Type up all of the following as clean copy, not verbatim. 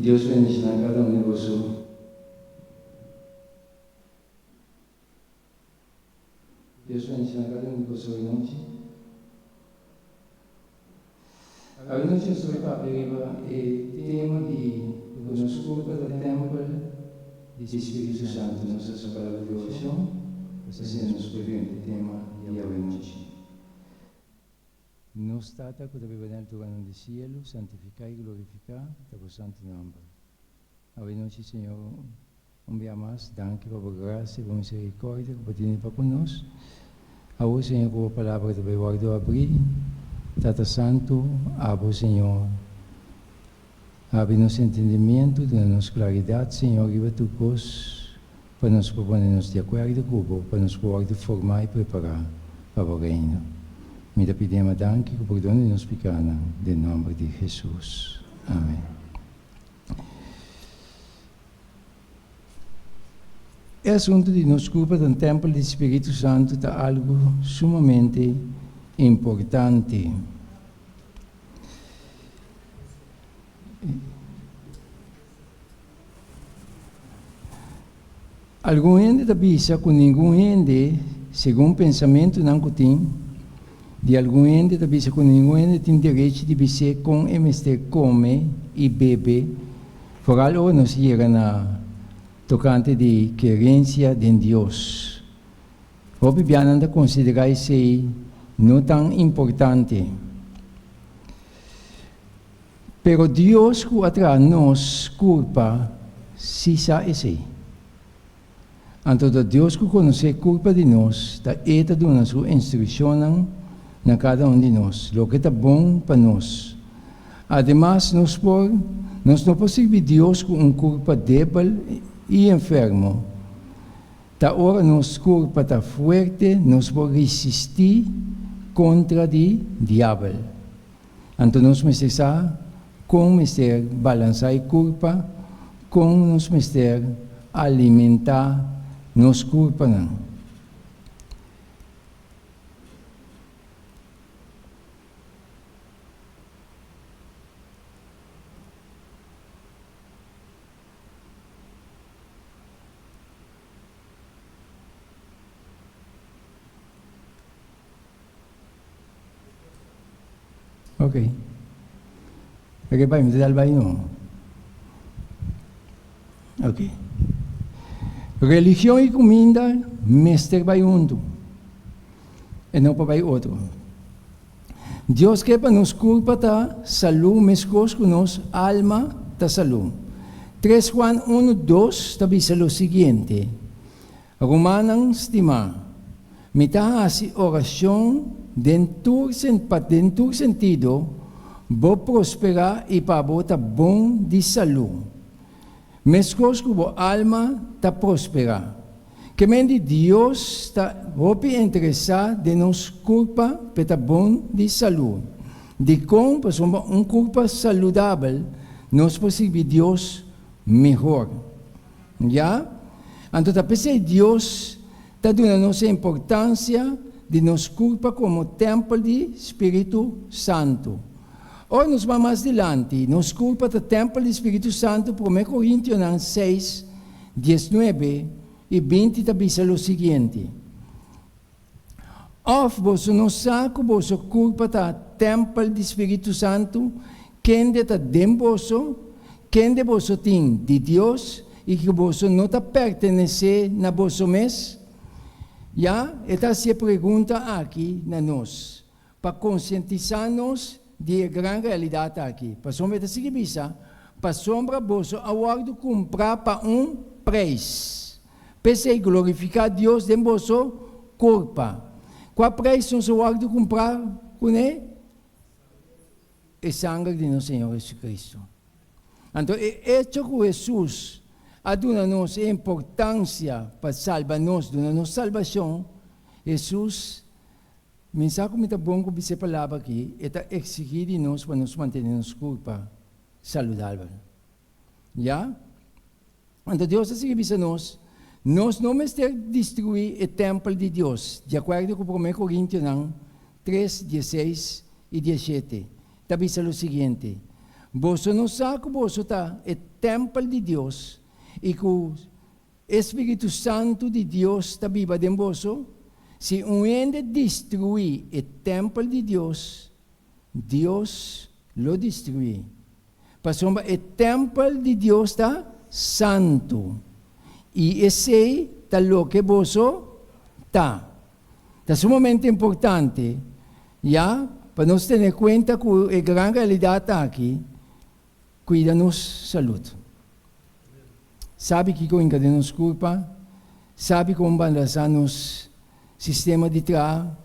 Deus bendiga cada um de vocês. Deus bendiga cada um de vocês hoje noite. A noite eu sou para pegar o tema de nosso culto do templo do Espírito Santo, nossa palavra de oração, esse é nosso primeiro tema de hoje noite. Nos Tata, que deve venir tu reino del cielo, santificar y glorificar tu santo nombre. Hoy noche, Señor, un día más, danke por gracia y por misericordia que tiene para con nosotros. Ahora, Señor, por palabra que debe guardar abrir, Tata Santo, abo, Señor, abre-nos entendimento, dá-nos claridade, Senhor, e tu cos, para nos proponermos de acordo com para nos poder formar e preparar para o reino. Me pedimos danke que perdone nos pecados, em nome de Jesus. Amém. O assunto de nos culpa do templo do Espírito Santo é algo sumamente importante. Algum gente avisa que nenhum gente, segundo o pensamento não tem, de algum gente avisa que nenhum gente tem direito de dizer com MST come e bebe, fora ou não se chega na tocante de querência de Deus. O Bibiana anda considerar isso não tão importante. Pero Deus que atrás nos culpa, se sabe isso. Então, Deus que conhece a culpa de nós, está dando a sua instrução na cada um de nós, o que está bom para nós. Ademais, nós não podemos Deus com uma culpa débil e enfermo. Da hora nossa culpa está forte, nós podemos resistir contra o diabo. Então, nós precisamos como balançar a culpa, como nós alimentar nos culpa não. Ok. Perché poi mi dai al baino? Ok. Religião e comida, mestre vai junto. E não para vai outro. Deus quer para nos culpa tá saúde, mescos com nos alma tá saúde. 3 Juan 1:2 está dizendo o seguinte: Romanos estima, me tá assim oração dentro sentido, vou prosperar e para botar bom de saúde. Mescos que a alma está próspera. Que mente Deus está interessado de nos culpa para bom de saúde. De como, por exemplo, uma culpa saudável, nós podemos Deus melhor. Já? Então, Deus está dando nossa importância de nos culpa como templo do Espírito Santo. Hoje nós vamos mais adiante, nos culpa do templo do Espírito Santo, por 1 Coríntios 6, 19 e 20, está dizendo o seguinte: Of você não sabe que você culpa do templo do Espírito Santo, quem está dentro de você, quem de você tem de Deus, e que você não está pertenece na você mesmo? Já, esta se pergunta aqui na nós, para conscientizar-nos de grande realidade aqui. Para sombra da seguinte, para sombra você aguardo comprar para preço. Pensei glorificar Deus de você corpo. Qual preço nós aguardo comprar com ele? É sangue de nosso Senhor Jesus Cristo. Então, é que Jesus dá-nos importância para salvar-nos, dá-nos salvação. Jesus mensagem muito bom que você palavra aqui é exigir de nós para nos mantermos culpa saudável. Já? Então Deus está seguindo nós não vamos destruir o templo de Deus, de acordo com 1 Coríntios 3, 16 e 17. Está dizendo o seguinte: Boso não sabe, boso tá, é templo de Deus, e que o Espírito Santo de Deus está viva dentro boso. Se um ende destruir o templo de Deus, Deus lo destrui. Porque o templo de Deus está santo. E esse está lo que boso está. É sumamente importante, já, para nós ter em conta que a grande realidade aqui, cuida-nos saúde. Sabe que com nos culpa, sabe como balançar nos sistema de trabalho,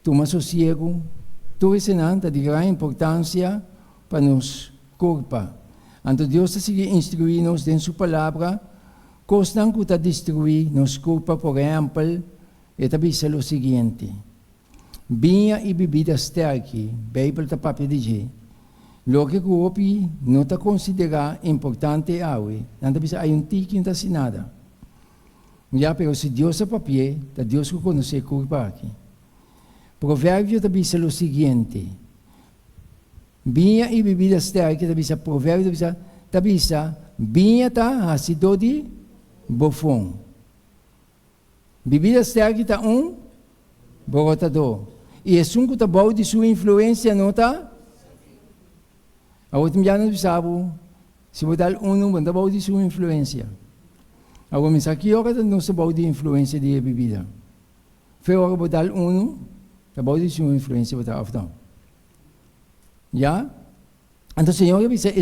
toma sossego, tudo isso é de grande importância para nos culpa. Então Deus está instruindo-nos dentro da sua palavra, coisa que está destruir nos culpa, por exemplo, e também é o seguinte: vinha e bebida sterke, Bíblia está papel de G. Lo que o opi não está considerado importante hoje, não está aí tique não está nada. Já, pero se Deus é papel, tá Deus que conhece culpa aqui. Provérbio também é o seguinte: vinha e bebida sterke, também é provérbio, também vinha tá a cidade bofão. Bebida sterke está borotador. E é que está bom de sua influência, não está? A outra dia não sabe, se botar não está bom de sua influência. Agora, mas aqui agora não está bom de influência de bebida. Foi agora botar está bom de sua influência, botar after. Já? Então, o Senhor diz, é que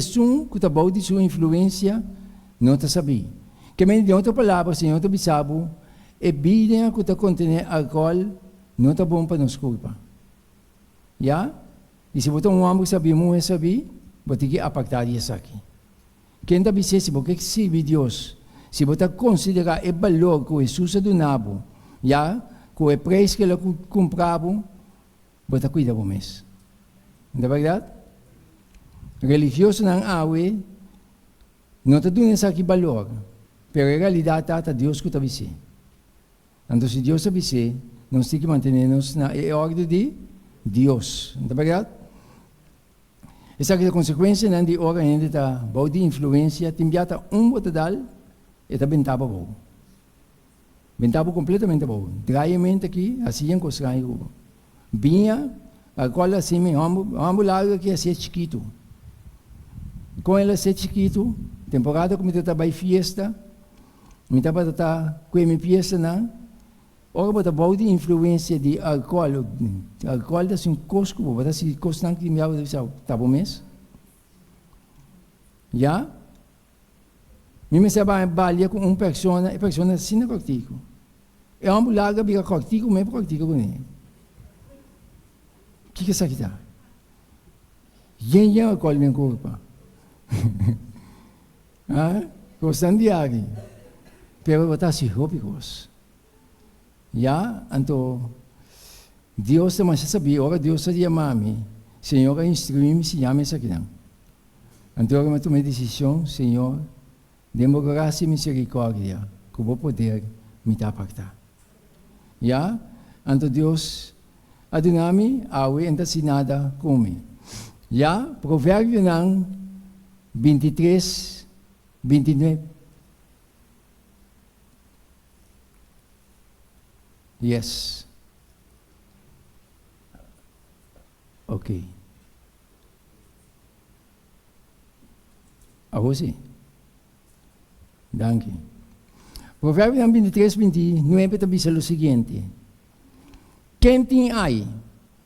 está bom de sua influência, não está sabendo. Que de outra palavra, o Senhor está sabe, é bebida que está contendo álcool, não está bom para nos culpa. Já? E se botar homem que sabe, mulher sabe, vou ter que apartar isso aqui. Quem está dizendo, se você serve Deus, se você considerar o valor que Jesus donava, já, com o preço que ele comprava, você cuida do mês. Não é verdade? Religioso não é, não está dando isso aqui valor, mas a realidade é Deus que está dizendo. Então, se Deus está dizendo, nós temos que manter-nos na ordem de Deus. Não é verdade? Essa é a consequência de hora ainda está boa de influência, tem que estar botadal e está bentava bom. Bentava completamente bom. Draiamente aqui, assim é coisa aí. Vinha, agora assim, vamos lá que é ser chiquito. Com ela ser chiquito, temporada como está vai fiesta, me estava com a minha fiesta não. Ora, bota boa de influência de álcool da sin cosco, bota se costan que me ava tá bom mês. Já? Me sabe balia com uma pessoa, e pessoa sem pratico. É uma mulher que pratico, me pratico com ele. Que é isso aqui tá? Gente álcool no corpo. Ah, costan de água. Pero bota se rópicos. Já, então, Deus também sabia, ora Deus sabia mami, Senhor instrui-me se chama isso aqui não. Então, eu tomei decisão, Senhor, dê-me graça e misericórdia, que eu vou poder me apartar. Já, então Deus, adonai-me, aue, ainda se nada come. Já, provérbio não, 23, 29. Yes. Ok. Agora sim. Danke. Provérbio 23, 29 também diz o seguinte: quem tem aí?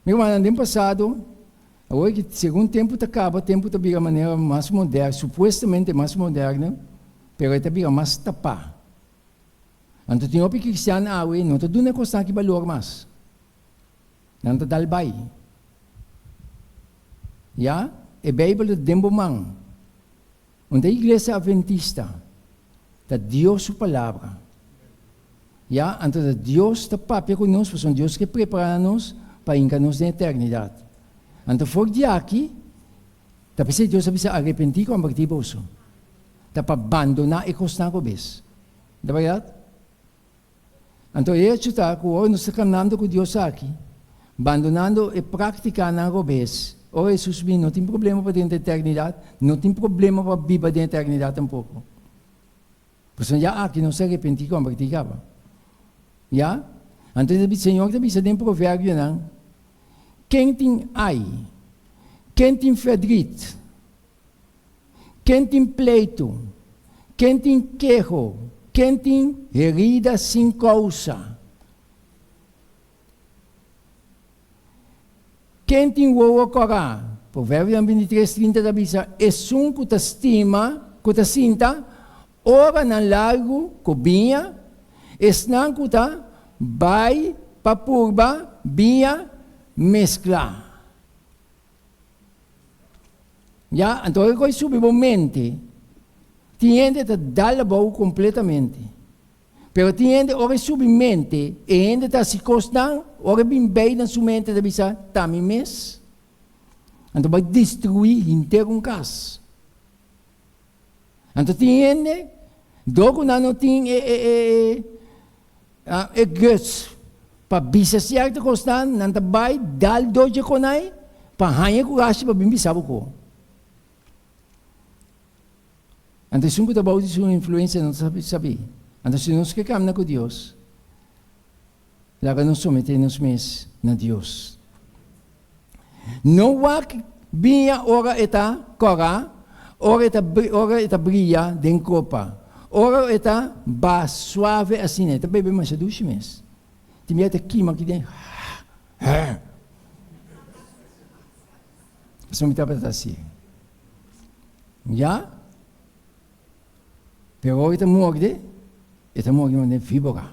Meu irmão, no ano passado, agora que segundo tempo acaba, o tempo também de maneira mais moderna, supostamente mais moderna, mas também mais tapa. Então, tem um cristiano awe, não está dando constante que valor mais. Não está dando bai. Já? A Bíblia de Dembomang. Onde a igreja adventista, da Deus sua palavra. Já? Então, Deus está papel conosco, porque Deus que prepara-nos para enganar-nos na eternidade. Então, fora de aqui, está pensando Deus precisa arrepentir com a partir do bolso. Está para abandonar e constante com isso. Não é verdade? Então, isso está, quando nós estamos caminhando com Deus aqui, abandonando e praticando a obediência, Oh, Jesus vem, não tem problema para dentro da eternidade, não tem problema para viver dentro da eternidade tampouco. Por isso, já aqui não se arrepende como praticava. Já? Então, o Senhor também se tem provérbio, não? Quem tem ai, quem tem fedrito, quem tem pleito, quem tem queijo, quem tem herida sem causa, quem tem o corá, provérbio 23:30 da Bíblia, é um que te estima, que te sinta, ora na largo, cobinha, esnan que te vai para purba, bia, mescla. Já, então eu coisa subimamente, tiende a dar a boa completamente. Pero tiende ora subimmente, e ainda está se costando, ora bem bem na sua mente da bisa, também mes. Então vai destruir inteiro um caso. Então tiende, dogo não tem guts para bisa certo costando, não vai dar doje conai, para hanha com gasto para bem bisa ko. Então, se não está de sua influência, não sabe. Então, se nós que caminhamos com Deus, lá nos sometemos mesmo na Deus. Não há que vinha hora eta cora, hora eta brilha den copa, hora eta ba suave assim, né? Também bem mais doce mesmo. Tem até queima aqui dentro. Só me está assim. Já? Pero ita morgue de fibra.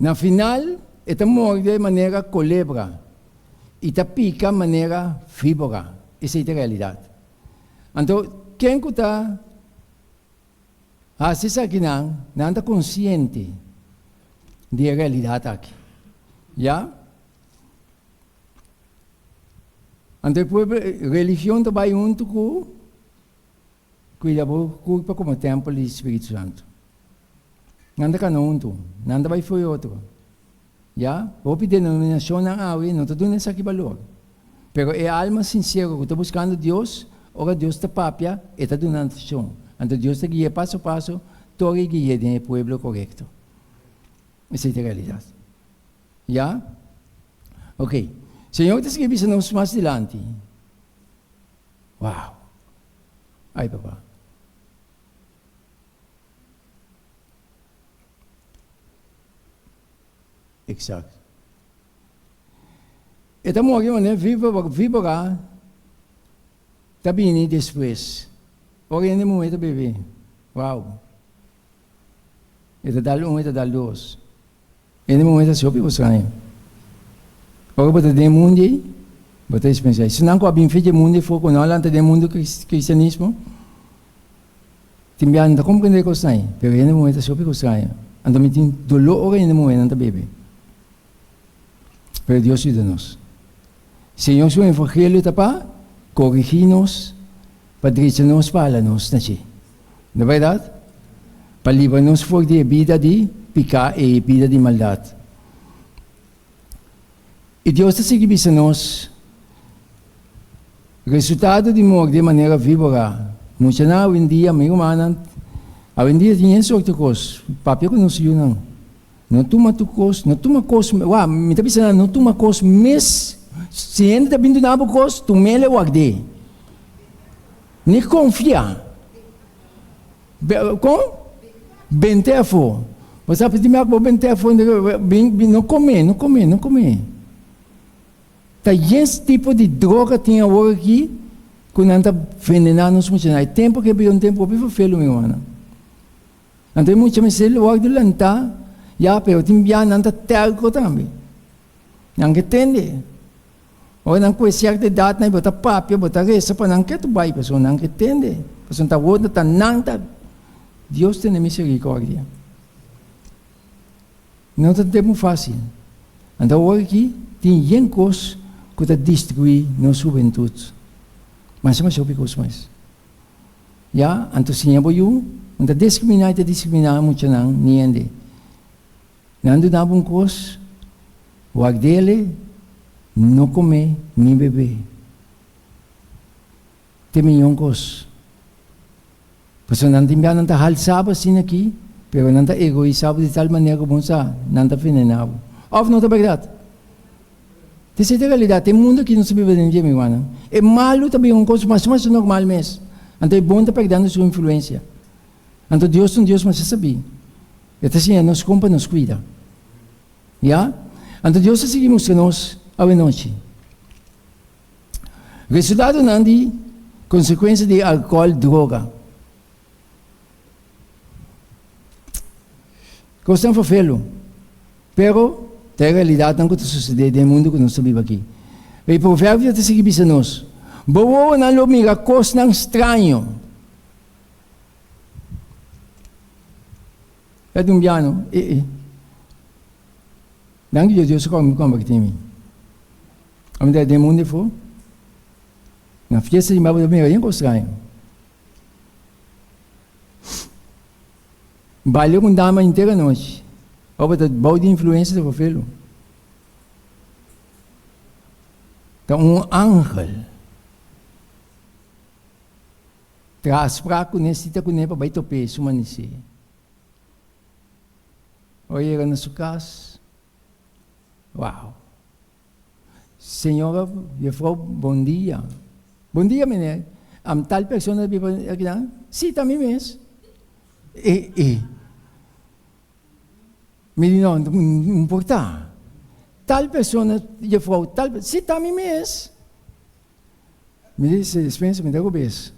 Na final, ita morgue de maneira culebra. Ita pica maneira fibra. Essa é a realidade. Então, quem que está assim aqui não está consciente da realidade aqui. Já? Então, a religião também junto com a culpa como templo do Espírito Santo. Nada que não junto, nada vai foi outro. Já? A denominação não há, não está dando esse valor. Pero é a alma sincera que está buscando Deus, ora Deus está papia e está dando atenção. Então, Deus está guia passo a passo, toda guia do povo correto. Essa é a realidade. Já? Ok. Senhor, te escrevi nos mais adiante. Uau! Ai, papá. Exato. Então, morreu, né? Viva, tá bem depois. Ora, ainda momento, bebê. Uau! Eta dal eta dal dois. Ainda momento, se ouve você, né? Ora, bota de mundo, bota pensar. Se não coabim feito mundo, for com nós ante de mundo cristianismo, timbian da compreender coisa aí. Pero ainda momento se ouve coisa aí. Ando me tem dolor ora ainda momento ante bebê. Pero Deus ajuda-nos. Senhor, seu evangelho está para corrigir-nos, para dirigir-nos para nós, não é? Não é verdade? Para livrar-nos fora da vida de pecar e vida de maldade. E Deus está seguindo a nós. Resultado de morrer de maneira viva. Muitos não, hoje em dia, meu irmão, hoje em dia tinha sorte coisa. Papel que não se não. Não toma tu coisa, não toma coisa. Uau, me está pensando, não toma coisa, mas se ainda está vindo na boa coisa, tu me leva aqui. Nem confia. Com? Bentefo. Você sabe que me acabou bentefo, não comer. Tá esse tipo de droga tinha agora aqui, que não está envenenando os muitos. É tempo que é um tempo que eu feio, meu irmão. Então, muitas vezes, ele vai de lantar, já, pero tem bem, não está terco também. Não entende? Ou não conhece certa idade, não bota papel, bota reza, para não quer tu vai, pessoal, não entende. Pessoal, está outra, está não, está. Deus tem misericórdia. Não está tempo fácil. Então, agora aqui, tem coisas que está destruir nossa juventude. Mas não sabe coisas mais. Já, então se não vai não está discriminar muito não, ninguém. Não dá bom coisa, Huwag dele, no come, ni bebe. Temiyongkos. Paso nantimbihan ng tahal saba sinaki, pero nanta egoisabo de tal manera como sa, nanta venenado. Of not about that. Essa é a realidade. Tem mundo que não se vive dentro de mim, mano. É malo também um coisa, mas normal mesmo. Então é bom estar perdendo sua influência. Então Deus é um Deus, mas você sabe. Então assim, nos compra, nos cuida. Já? Então Deus seguimos que nós a noite. Resultado não de consequência de álcool, droga. Gostam de fazê-lo. Pero a realidade não pode suceder no mundo que nós vivemos aqui. O provérbio te seguir bisa nós. Boa na lumiga cos ng estranho. É de piano. Danke Deus como bagtimi. Am da de mundo fo. Na fiesta de mabo de lumiga yan cos estranho. Bailou com dama inteira noite. Ou para bom de influência do filho. Então um ángel traz para conhecer com ele para baito peso manisi. Oi era na sua casa. Uau. Senhora, eu falo bom dia. Bom dia, menina. Am tal pessoa vive aqui lá? Sim, também mesmo. Me não importa. Tal pessoa, eu falo, tal, sim, também mesmo. Me disse, dispensa, me dá o beijo.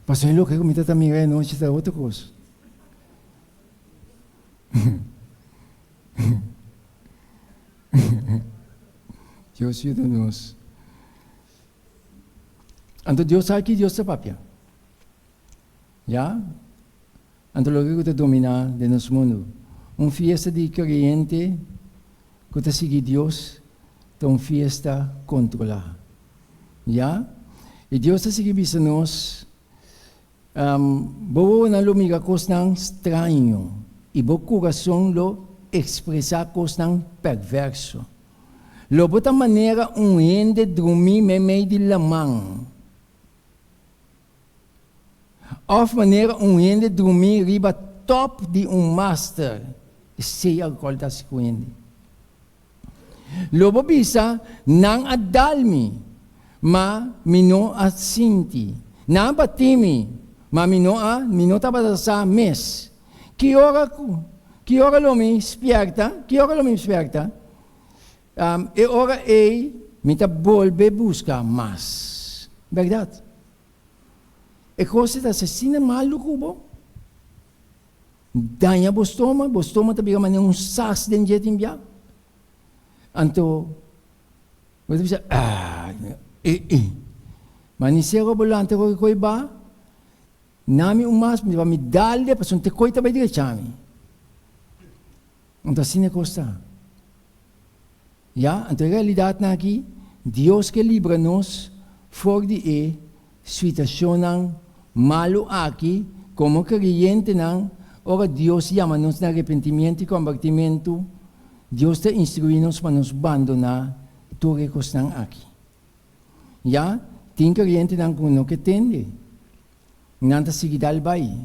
Passou em louco, me dá também, não, isso é outra coisa. Deus ajuda-nos. Então Deus sabe que Deus é papia. Já? Então logo que está dominar de nosso mundo. Uma fiesta de crente que está seguindo Deus, é uma fiesta controlada. Já? E Deus está seguindo nós. Boa na lumiga coisa ng estranho. E bo coração lo expressar coisa ng perverso. Lobo ta maneira ende dormir meio de lamang. Of maneira ende dormir riba top de master. Sei alcohol da sequende. Lobo bisa nang adalmi, ma mino at sinti. Nang batimi, ma mino tabata sa mes. Que hora lomi esperta, e ora me volve buscar mais. Verdade? E coisa da assassina maluco, bo? Danha bostoma também é sas den jetin biya. Anto, você diz, manisero bolante ko iba, nami umas, me dalde, pasun te koita ba chami. Então assim é costa. Ja, então a realidade aqui, Deus que livra-nos for de situação malo aqui, como crente não, ora Deus chama-nos no arrependimento e convertimento, Deus te instrui-nos para nos abandonar tudo que estão aqui. Já, tem crente não que não entende, não está seguindo al bai,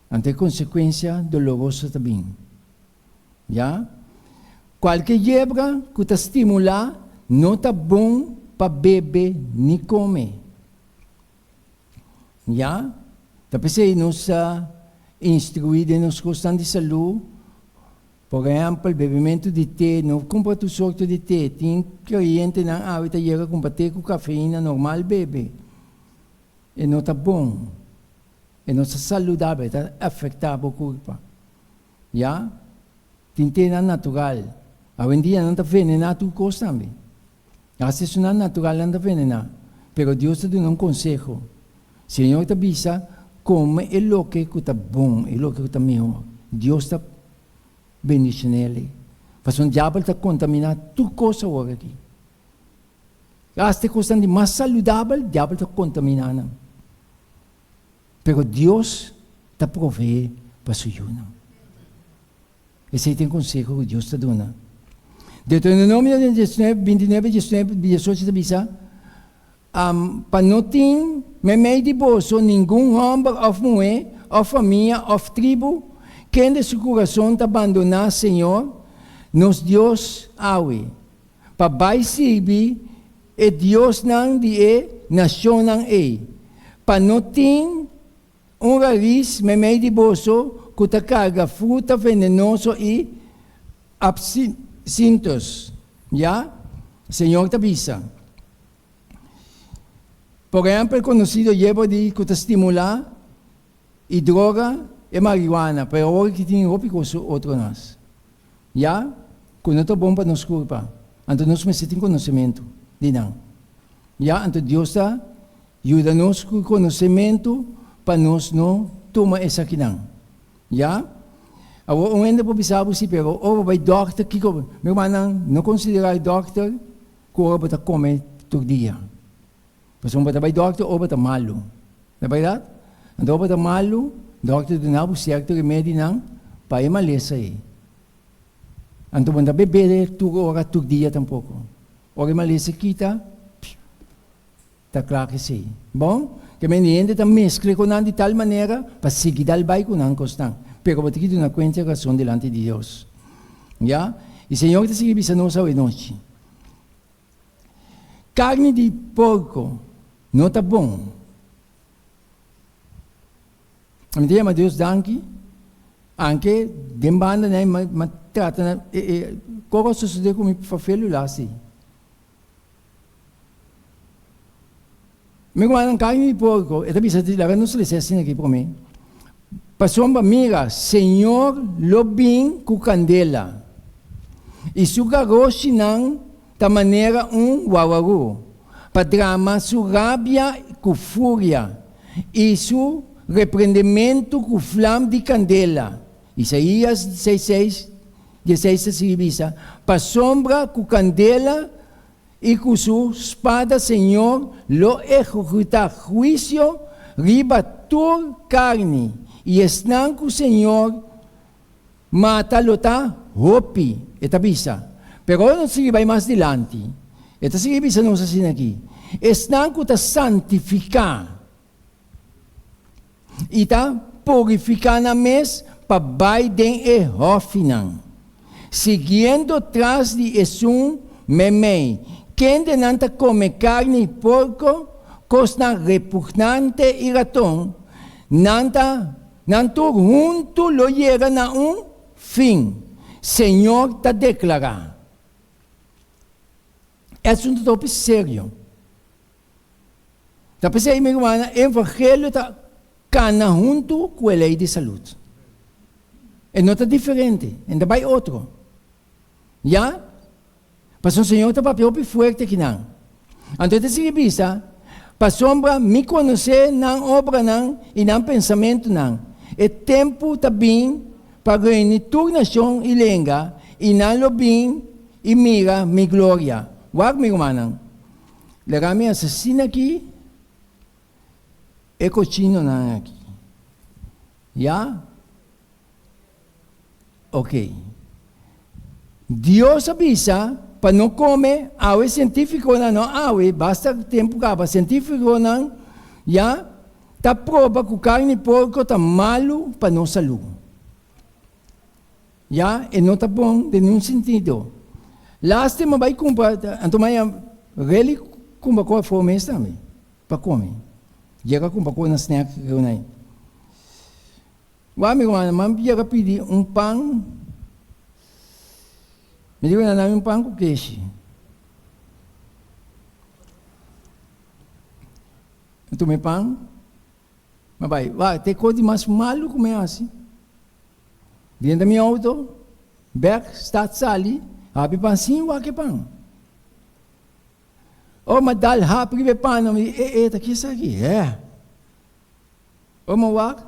ante consequência dolorosa também. Já? Qualquer yebra que te estimula, não está bom para beber nem comer. Já? Tapos nos instruir de nos questão de saúde. Por exemplo, bebimento de té, não compra tu sorte de té. Tem cliente na hábito de comprar té com cafeína normal bebe. E não está bom. E não está saudável, está afetado por culpa. Já? Tem té natural. Hoje em dia não está venenado tu coisa também. Assim, isso não é natural, não está venenado. Pero Deus te dá um conselho. Senhor te avisa, come o que está bom, o que está melhor. Deus está bendicionando ele. Mas o diabo está contaminando tu coisa agora aqui. Esta coisa de mais saudável, o diabo está contaminando. Pero Deus está provee para sua ajuda. Esse é o conselho que Deus está dando. Deuteronômio 19, 29, 19, 18 bisa, para não ter meio de bolso nenhum homem ou mulher, ou família, ou tribo, que de seu coração te abandonar, Senhor, nos Deus awe. Para vai servir, e Deus não de nação não é. Para não ter raiz, meio de bolso, que te carga fruta venenosa e absintos. Já? Senhor te avisa. Por exemplo, conhecido llevo de que te estimular e droga e marihuana, pero hoje que tem outro nós. Já? Quando é bom para nos culpa. Então nós precisamos conhecimento de não. Já? Então Deus está ajuda-nos com conhecimento para nós não tomar essa aqui não. Já? Agora, ainda por pensar assim, pero vai doctor que meu irmão não considera doctor que vai comer todo dia. Mas vai doctor ou vai malo. Não é verdade? Então vai malo, doctor de não certo remédio não para maleza aí. Então vai beber todo dia tampouco. Ora maleza kita, tá claro que sim. Bom? Que me niente está mescla com de tal maneira para seguir dal vai com não constante. Pero vou ter que dar conta da razão delante de Deus. Já? E o Senhor está seguindo a nossa noite. Carne de porco não está bom. Mas Deus danke, anche dembanda né, mas trata como sucede com o filho lá assim. Me guardam carne de porco, e também se lá não se lhe assim aqui para mim. Passou uma amiga, Senhor lobim com candela. E su garoto não da maneira wawaru. Para drama su rabia com fúria. E su repreendimento com flama de candela. Isaías 16, 16 revisa. Para sombra com candela e com sua espada, Senhor, lo executa juízo, riba tur carne. E estão com o Senhor, mata-lo, tá? Hopi, esta bisa. Pero não se vai mais adiante. Esta se bisa não se assim aqui. Estão com ta santificar. E tá purificar na mes para vai den e hofinan. Seguindo atrás de esum memei. Quem de não come carne e porco, costa repugnante e ratão, Nanto junto lo llega na fim. Senhor está declarando. É assunto top sério. Tá pensando, meu irmão, o evangelho está cana junto com a lei de saúde. E não está diferente, ainda vai outro. Já? Mas o Senhor está papel forte aqui não. Então, essa revista, para sombra me conhecer não obra não e não pensamento não. É tempo também para reunir toda a nação e língua e não lobim e mira minha glória. Wag meu irmão. Legal me assassina aqui e cochino não aqui. Já? Ok. Deus avisa para não comer água científico não água basta tempo para científico não já tá prova que carne de porco tá malo para nossa saúde já e não tá bom de nenhum sentido lástima vai comprar então vai really comprar com a fome também para comer chega comprar com nas snack que não é o amigo mano chega pedir pão. Me digo na namin pang com queijo. Então me pão, mas vai, tem coisa mais malo como é assim. Dentro da minha auto, back, start sali, happy pão sim, o que pão. Oh, mas dal happy que pão, tá aqui isso aqui, é. Oh, mas wak,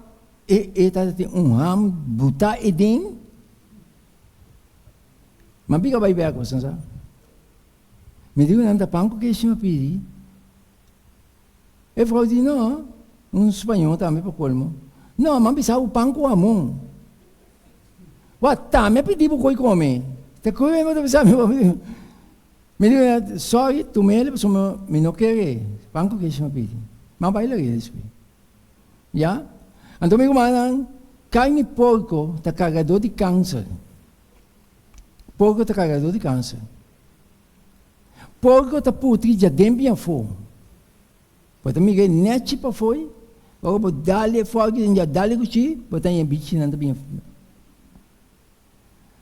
tá tem ham, buta edin. Mabiga vai ver a coisa, sabe? Me digo, não, pão com queijo me pedi. E falou, não, espanhol também para colmo. Não, mas pensava o pão com a mão. What time? Pedi po ko'y come. Te ko'y mo tabi sa amin. Me digo, sorry, tu me le paso me no quiere. Panko que se me pide. Mabay lagi eso. Ya? Anto me kumanang carne porco ta cargador de câncer. Porco ta cargador de câncer. Porco ta putri já dembia fo. Pode me ganhar net para foi. Ou pode dar-lhe fogo e já dar-lhe cuchi, pode ter bicho não tá bem.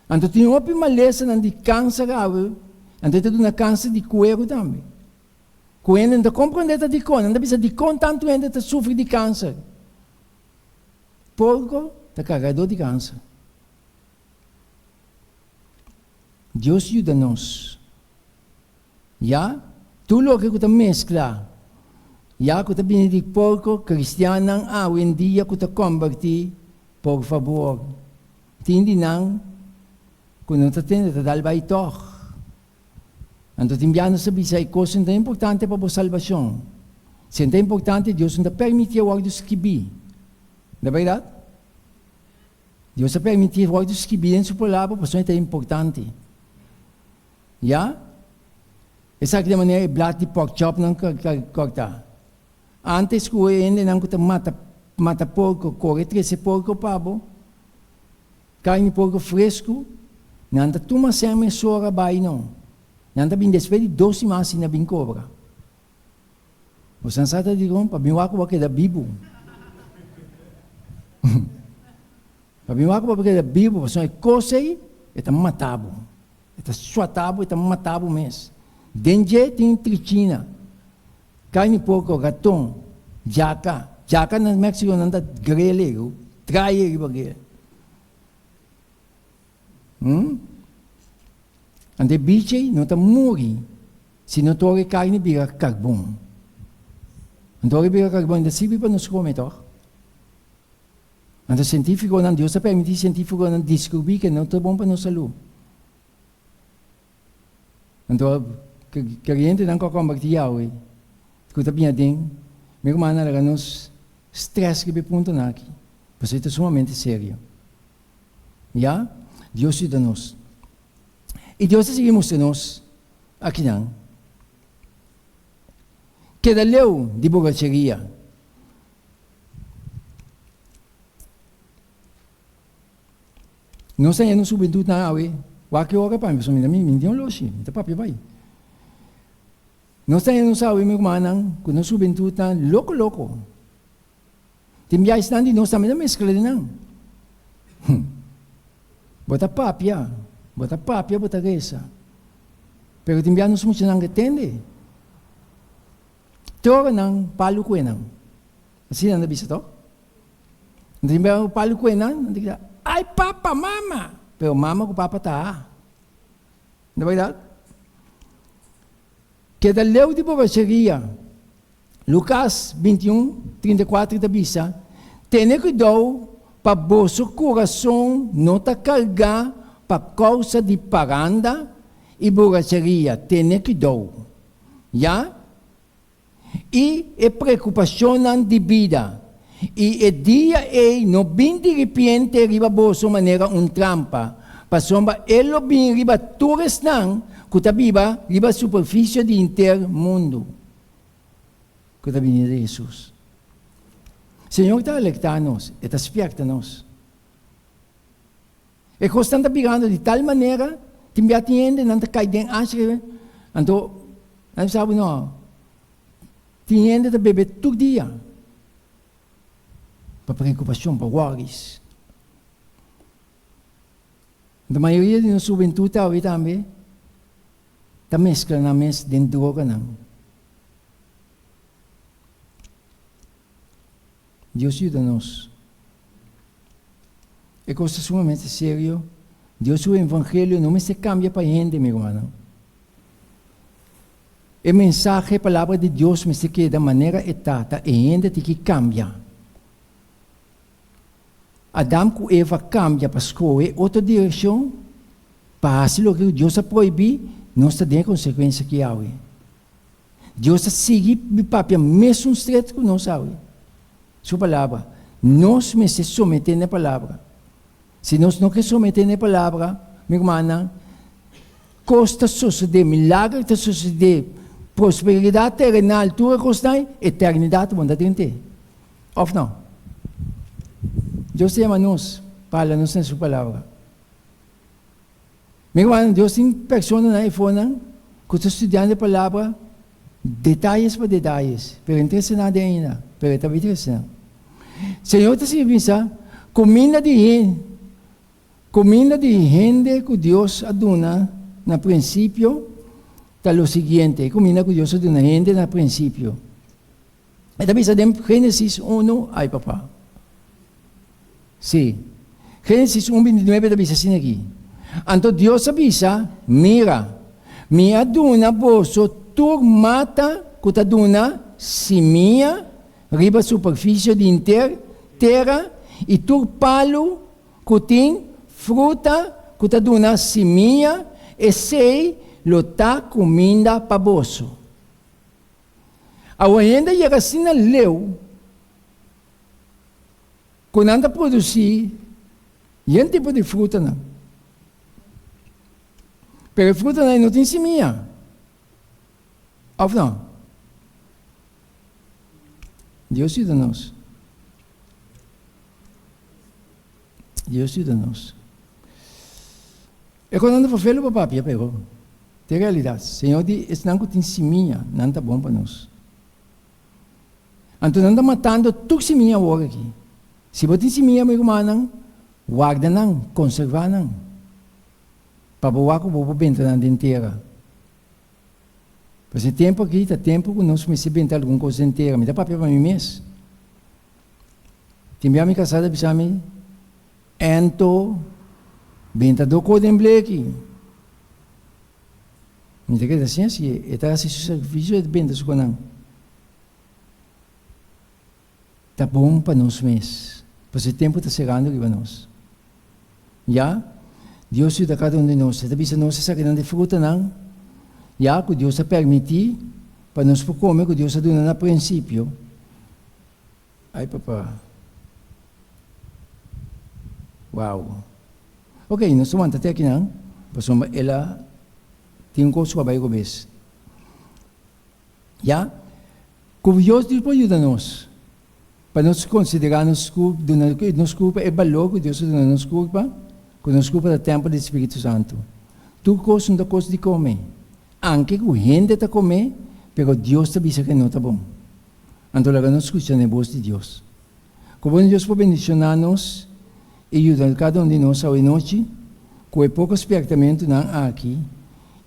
Anto tem uma maleza não de câncer ave. Anto tem uma câncer de cuero também. Cuero não compreende de con, não precisa de con tanto ainda tá sofre de câncer. Porco tá carregador de câncer. Deus ajuda-nos. Já? Tudo o que você mescla. Já que você vem de porco, cristiano, hoje em dia que você converti, por favor. Tindi não, quando você tem, você dá o baitoch. Então, timbiano sabe se é coisa muito importante para a salvação. Se é importante, Deus não permite o ordo esquibi. Não é verdade? Deus permite o ordo esquibi em sua palavra, porque isso é importante. Já? Essa é a maneira de blat de pork chop não corta. Antes que o ende não que mata porco, corre 13 porco pabo, carne porco fresco, não anda tuma sema sora bai não, não anda bem despede 12 mas na bem cobra. Você não sabe de como para bem waco que da bibo, para bem waco porque da bibo, você é coisa aí, é matabo, é suatabo, é matabo mesmo. Dengue tem trichina. Carne porco, gatom, jaca. Jaca no México não anda grelego, trai ele bagulho. Ande bicho não está morri. Se não torre carne vira carbono. Então vira carbono, ainda se para nos comer toch? Ande científico não Deus permite científico não descobrir que não está bom para nossa saúde. Então que a gente não convertir hoje. Kuta pinading, may kumana na nos stress que ponto na aqui. Pois isso é sumamente sério. Já? Deus ajuda-nos. E Deus seguimos de nós aqui não. Que da leu de borracheria. Nós temos juventude na aue. Waki ora pa, mas minha não loshi, não papi vai. Nós temos sabe meu irmão, quando nós juventude tá louco. Timbiai estandi nós também não escala não. Bota papia, bota resa. Pero timbiai nós muito não entende. Tora não palu ko não. Assim não bisa to. Timbiai palu ko não, diga, ai papa, mama. Pero mama com papa tá. Não é verdade? Que da leu de borracheria, Lucas 21, 34 da bisa, tenha cuidado para vosso coração não te carregar para causa de paranda e borracheria, tenha cuidado. Já? E é preocupação de vida. E é dia não bem de repente arriba vosso maneira trampa, para sombra ele bem arriba todos não, kutabiba, riba superfície de intermundo. Kutabi de Jesus. Senhor está alertando-nos, está espierta-nos. E constante pegando de tal maneira, que me atende, não está caindo asre, então, não sabe não, atende de beber todo dia, para preocupação, para worries. A maioria de nossa juventude também, está mescla na mesa de droga não. Deus ajuda-nos. É coisa sumamente sério. Deus o evangelho não se cambia para a gente, meu irmão. A mensagem, a palavra de Deus, me se queda de maneira etata e ainda tem que cambiar. Adão com Eva cambia para escolher outra direção, para fazer o que Deus proíbe, não está dando consequência que há. Deus está seguindo o papel mesmo estreito que nós há. Sua palavra, nós me se submetemos na palavra. Se nós não queremos someter na palavra, minha irmã, costa suceder, milagre está suceder, prosperidade terrenal, tua costa, eternidade vão dar dentro. Ou não? Deus chama nós, fala-nos na sua palavra. Meu irmão, Deus tem pessoas na iPhone que estão estudando a palavra, detalhes por detalhes, pero interessante ainda, pero está interessante. Senhor, está se pensar, comida de gente que Deus aduna no princípio, está o seguinte, comida que Deus aduna gente no princípio. Está pensando em Gênesis 1, ai papá. Sim. Gênesis 1:29 está pensando assim aqui. Então Deus avisa, mira, me aduna bolso, turmata, que te aduna seminha, riba superfície de terra, e turpalo, que tem fruta, que te aduna seminha, e sei, lota comida para bolso. A ainda chega assim na leu, quando anda produzir, e um tipo de fruta não. Pero a fruta não tem seminha. Ou não? Deus ajuda-nos. Deus ajuda-nos. E quando anda para felo, papai, pegou. Tem realidade. Senhor, esse não tem seminha, não está bom para nós. Então, não está matando tudo seminha agora aqui. Se você tem seminha, meu irmão, guarda não, conserva não. Para boa que vou bentar na inteira. Mas tempo aqui, está tempo que nós comecemos a bentar alguma coisa inteira. Me dá papel para mim mesmo. Tem minha casada, pensamos, ento, bentador com o bleque. Me dá que assim, está assim, serviço de bentas com não. Está bom para nós mesmos. Mas o tempo está chegando aqui para nós. Já? Deus ajuda cada um de nós. Está pensando nós essa grande fruta, não? Já que Deus está permitir para nós comer, que Deus está dando no princípio. Ai, papá. Uau. Ok, nós estamos até aqui, não? Mas ela tem um curso para o mês. Já? Como Deus pode ajudar nós. Para nós considerar nos culpa é valor que Deus dá nos culpa. Quando nos culpa do tempo do Espírito Santo. Tu coisa não coisa de comer. Anche que a gente está comer, mas Deus está dizendo que não está bom. Então, nós escutamos a voz de Deus. Como Deus pode bendicionar-nos e ajudar cada um de nós hoje noite, com pouco espertamento aqui,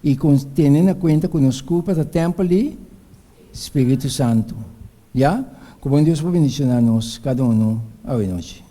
e tendo em conta que nos culpa do tempo do Espírito Santo. Já? Como Deus pode bendicionar-nos cada um hoje noite.